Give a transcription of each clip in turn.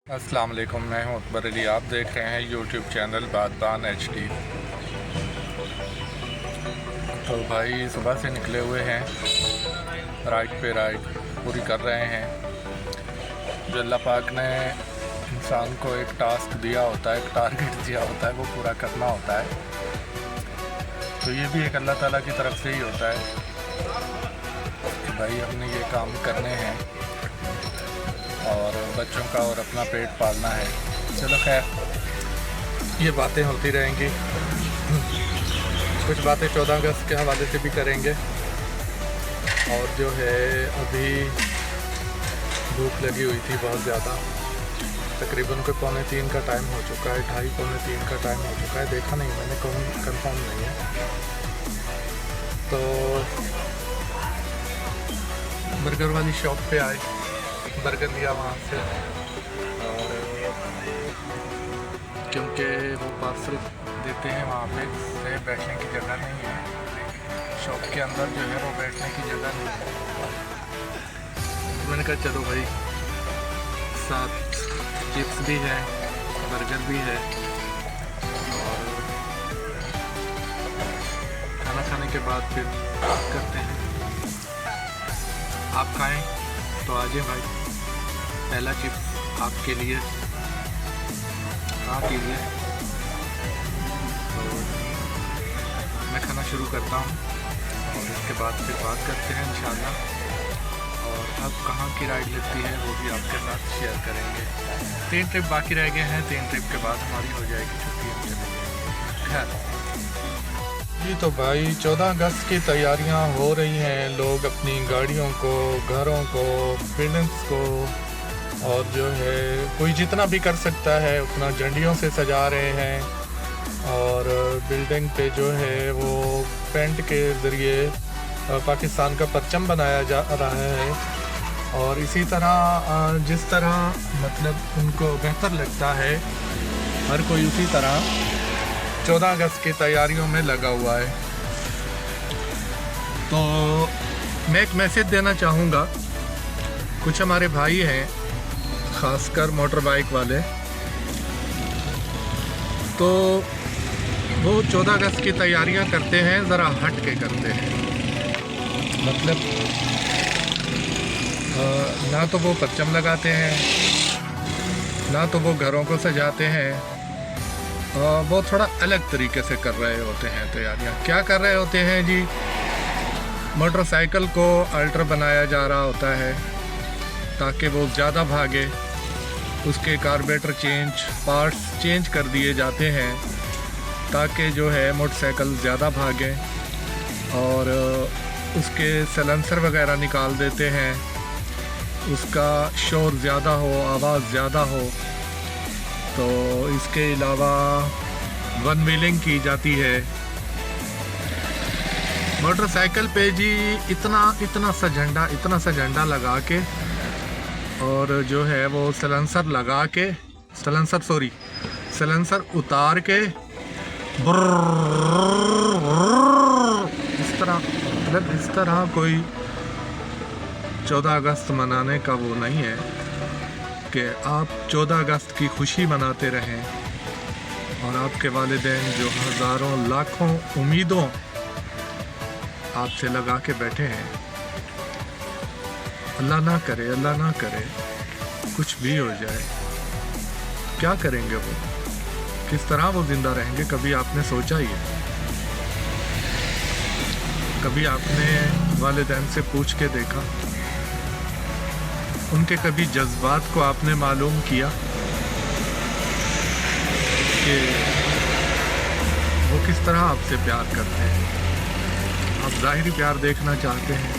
अस्सलाम वालेकुम, मैं हूं अकबर अली। आप देख रहे हैं यूट्यूब चैनल बागबान HD। तो भाई सुबह से निकले हुए हैं, राइड पे राइड पूरी कर रहे हैं। जो अल्लाह पाक ने इंसान को एक टास्क दिया होता है, एक टारगेट दिया होता है, वो पूरा करना होता है। तो ये भी एक अल्लाह ताला की तरफ से ही होता है कि भाई हमने ये काम करने हैं और बच्चों का और अपना पेट पालना है। चलो खैर, ये बातें होती रहेंगी। कुछ बातें 14 अगस्त के हवाले से भी करेंगे। और जो है अभी भूख लगी हुई थी बहुत ज़्यादा, तकरीबन कोई 2:45 का टाइम हो चुका है, 2:30 पौने 3 का टाइम हो चुका है। देखा नहीं मैंने, कंफर्म नहीं है। तो बर्गर वाली शॉप पे आए, बर्गर लिया वहाँ से। और क्योंकि वो पार्सल देते हैं वहाँ पे से बैठने की जगह नहीं है, शॉप के अंदर जो है वो बैठने की जगह नहीं है। तो मैंने कहा चलो भाई, साथ चिप्स भी है, बर्गर भी है, और खाना खाने के बाद फिर बात करते हैं। आप खाएं तो आ जाए भाई, पहला चिप्स आपके लिए। हाँ कीजिए। तो मैं खाना शुरू करता हूँ और इसके बाद फिर बात करते हैं इंशाल्लाह। और अब कहाँ की राइड लगती है वो भी आपके साथ शेयर करेंगे। 3 ट्रिप बाकी रह गए हैं, 3 ट्रिप के बाद हमारी हो जाएगी छुट्टी, हम चले जाएंगे। खैर जी, तो भाई 14 अगस्त की तैयारियां हो रही हैं। लोग अपनी गाड़ियों को, घरों को, बिल्डिंग्स को, और जो है कोई जितना भी कर सकता है उतना झंडियों से सजा रहे हैं। और बिल्डिंग पे जो है वो पेंट के ज़रिए पाकिस्तान का परचम बनाया जा रहा है। और इसी तरह जिस तरह मतलब उनको बेहतर लगता है, हर कोई उसी तरह 14 अगस्त की तैयारियों में लगा हुआ है। तो मैं एक मैसेज देना चाहूँगा। कुछ हमारे भाई हैं, ख़ासकर मोटर बाइक वाले, तो वो 14 अगस्त की तैयारियां करते हैं, ज़रा हट के करते हैं। मतलब ना तो वो परचम लगाते हैं, ना तो वो घरों को सजाते हैं। वो थोड़ा अलग तरीके से कर रहे होते हैं तैयारियां। क्या कर रहे होते हैं जी? मोटरसाइकिल को अल्ट्रा बनाया जा रहा होता है ताकि वो ज़्यादा भागे। उसके कार्बोरेटर पार्ट्स चेंज कर दिए जाते हैं ताकि जो है मोटरसाइकिल ज़्यादा भागे। और उसके सलेंसर वगैरह निकाल देते हैं, उसका शोर ज़्यादा हो, आवाज़ ज़्यादा हो। तो इसके अलावा वन व्हीलिंग की जाती है मोटरसाइकिल पे जी। इतना सा झंडा लगा के, और जो है वो सलेंसर लगा के, सलेंसर उतार के इस तरह, मतलब इस तरह कोई 14 अगस्त मनाने का वो नहीं है कि आप 14 अगस्त की खुशी मनाते रहें और आपके वालिदैन जो हज़ारों लाखों उम्मीदों आपसे लगा के बैठे हैं, अल्लाह ना करे कुछ भी हो जाए। क्या करेंगे वो? किस तरह वो ज़िंदा रहेंगे? कभी आपने सोचा ही है? कभी आपने वालिदैन से पूछ के देखा? उनके कभी जज्बात को आपने मालूम किया कि वो किस तरह आपसे प्यार करते हैं? आप ज़ाहिरी प्यार देखना चाहते हैं।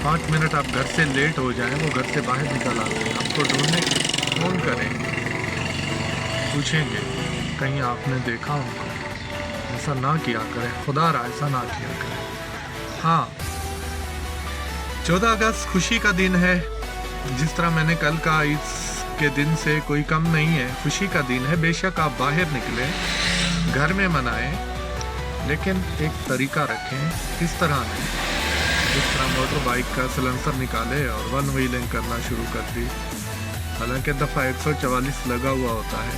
5 मिनट आप घर से लेट हो जाएं, वो घर से बाहर निकल आते हैं, आपको ढूंढने फ़ोन करेंगे, पूछेंगे कहीं आपने देखा उनको। ऐसा ना किया करें, खुदा रहा ऐसा ना किया करें। हाँ, 14 अगस्त खुशी का दिन है। जिस तरह मैंने कल कहा, इसके दिन से कोई कम नहीं है, खुशी का दिन है। बेशक आप बाहर निकलें, घर में मनाएं, लेकिन एक तरीका रखें। किस तरह नहीं, इस तरह मोटर बाइक का सिलेंसर निकाले और वन व्हीलिंग करना शुरू कर दी। हालांकि दफ़ा 144 लगा हुआ होता है।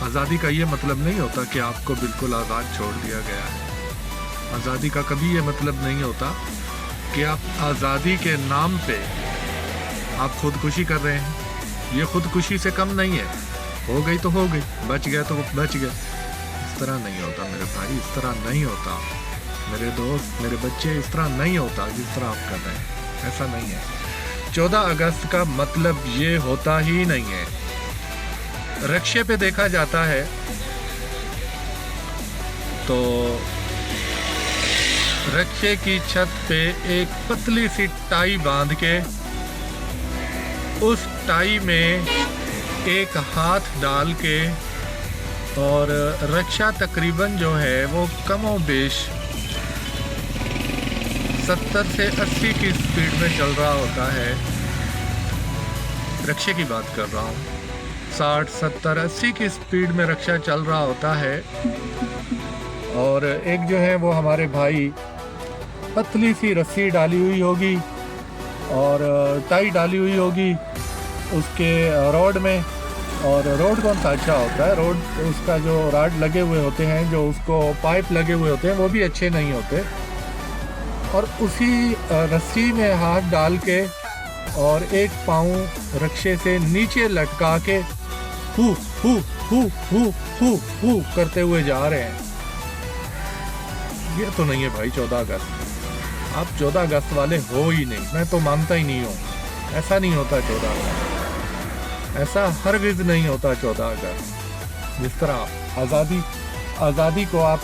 आज़ादी का ये मतलब नहीं होता कि आपको बिल्कुल आज़ाद छोड़ दिया गया है। आज़ादी का कभी ये मतलब नहीं होता कि आप आज़ादी के नाम पे आप खुदकुशी कर रहे हैं। ये खुदकुशी से कम नहीं है। हो गई तो हो गई, बच गया तो बच गया। इस तरह नहीं होता मेरे भाई, इस तरह नहीं होता मेरे दोस्त, मेरे बच्चे, इस तरह नहीं होता जिस तरह आप कर रहे हैं। ऐसा नहीं है। 14 अगस्त का मतलब ये होता ही नहीं है। रक्शे पे देखा जाता है तो रक्शे की छत पे एक पतली सी टाई बांध के उस टाई में एक हाथ डाल के, और रक्षा तकरीबन जो है वो कमोबेश 70 से 80 की स्पीड में चल रहा होता है। रक्शे की बात कर रहा हूँ। 60, 70, 80 की स्पीड में रक्षा चल रहा होता है। और एक जो है वो हमारे भाई पतली सी रस्सी डाली हुई होगी और टाई डाली हुई होगी उसके रोड में। और रोड कौन सा अच्छा होता है? रोड उसका जो राड लगे हुए होते हैं, जो उसको पाइप लगे हुए होते हैं, वो भी अच्छे नहीं होते। और उसी रस्सी में हाथ डाल के और एक पाँव रक्शे से नीचे लटका के who who who who who who करते हुए जा रहे हैं। ये तो नहीं है भाई 14 अगस्त। आप 14 अगस्त वाले हो ही नहीं। मैं तो मानता ही नहीं हूँ। ऐसा नहीं होता 14 अगस्त। ऐसा हरगिज़ नहीं होता 14 अगस्त। जिस तरह आज़ादी को आप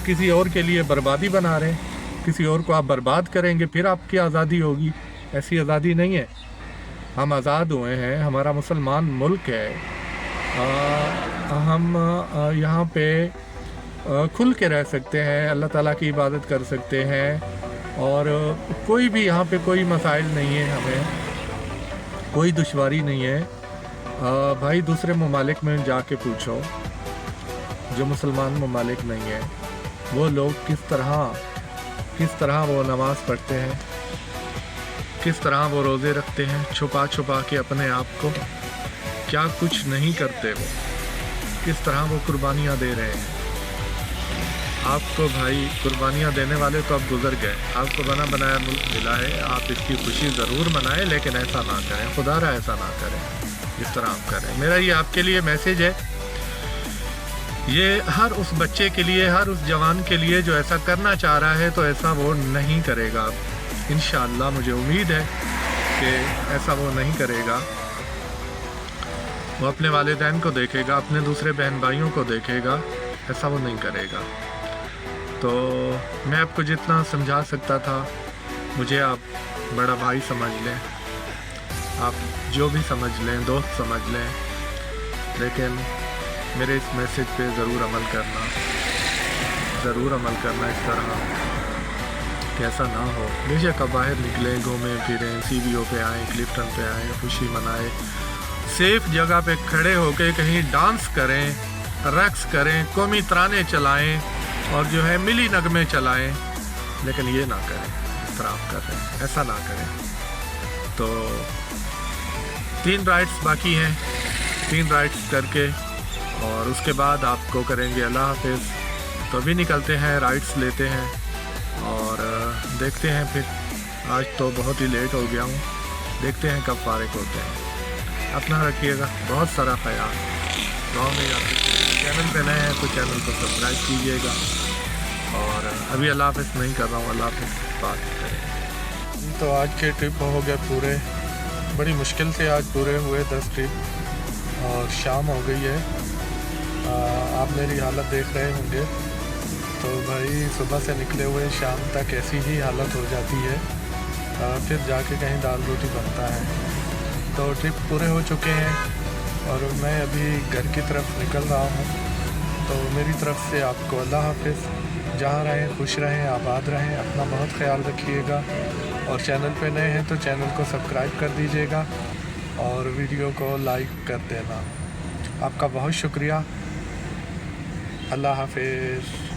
किसी और के लिए बर्बादी बना रहे हैं, किसी और को आप बर्बाद करेंगे फिर आपकी आज़ादी होगी। ऐसी आज़ादी नहीं है। हम आज़ाद हुए हैं, हमारा मुसलमान मुल्क है। हम यहाँ पे खुल के रह सकते हैं, अल्लाह ताला की इबादत कर सकते हैं और कोई भी यहाँ पे कोई मसाइल नहीं है, हमें कोई दुश्वारी नहीं है। भाई दूसरे ममालिक में जाके पूछो जो मुसलमान ममालिक नहीं है, वो लोग किस तरह वो नमाज़ पढ़ते हैं, किस तरह वो रोज़े रखते हैं छुपा छुपा के अपने आप को, क्या कुछ नहीं करते वो, किस तरह वो कुर्बानियाँ दे रहे हैं। आपको भाई कुर्बानियाँ देने वाले तो अब गुजर गए। आपको बना बनाया मुल्क मिला है, आप इसकी खुशी ज़रूर मनाएं, लेकिन ऐसा ना करें, खुदारा ऐसा ना करें जिस तरह आप करें। मेरा ये आपके लिए मैसेज है, ये हर उस बच्चे के लिए, हर उस जवान के लिए जो ऐसा करना चाह रहा है तो ऐसा वो नहीं करेगा। इंशाअल्लाह मुझे उम्मीद है कि ऐसा वो नहीं करेगा। वो अपने वालिदैन को देखेगा, अपने दूसरे बहन भाइयों को देखेगा, ऐसा वो नहीं करेगा। तो मैं आपको जितना समझा सकता था, मुझे आप बड़ा भाई समझ लें, आप जो भी समझ लें, दोस्त समझ लें, लेकिन मेरे इस मैसेज पे ज़रूर अमल करना इस तरह कि ऐसा ना हो। बेशक आप बाहर निकलें, घूमें फिरें, CBO पे आएँ, क्लिफ्टन पे आएँ, खुशी मनाएं, सेफ जगह पे खड़े होकर कहीं डांस करें, रक्स करें, कौमी तराने चलाएं और जो है मिली नगमे चलाएं, लेकिन ये ना करें इस तरह आप कर रहे हैं, ऐसा ना करें। तो 3 राइड्स बाकी हैं, 3 राइड्स करके और उसके बाद आपको करेंगे अल्लाह हाफिज़। तो अभी निकलते हैं, राइड्स लेते हैं और देखते हैं फिर। आज तो बहुत ही लेट हो गया हूँ, देखते हैं कब फारिग होते हैं। अपना रखिएगा बहुत सारा ख्याल। गाँव में जाते चैनल पे नए हैं तो चैनल को सब्सक्राइब कीजिएगा। और अभी अल्लाह हाफिज़ नहीं कर रहा हूँ, अल्लाह हाफिज़ बात करें। तो आज के ट्रिप हो गए पूरे, बड़ी मुश्किल से आज पूरे हुए 10 ट्रिप और शाम हो गई है। आप मेरी हालत देख रहे होंगे, तो भाई सुबह से निकले हुए शाम तक ऐसी ही हालत हो जाती है, फिर जाके कहीं दाल रोटी बनता है। तो ट्रिप पूरे हो चुके हैं और मैं अभी घर की तरफ निकल रहा हूँ। तो मेरी तरफ से आपको अल्लाह हाफिज़। जहाँ रहें खुश रहें, आबाद रहें, अपना बहुत ख्याल रखिएगा। और चैनल पे नए हैं तो चैनल को सब्सक्राइब कर दीजिएगा और वीडियो को लाइक कर देना। आपका बहुत शुक्रिया। अल्लाह हाफिज़।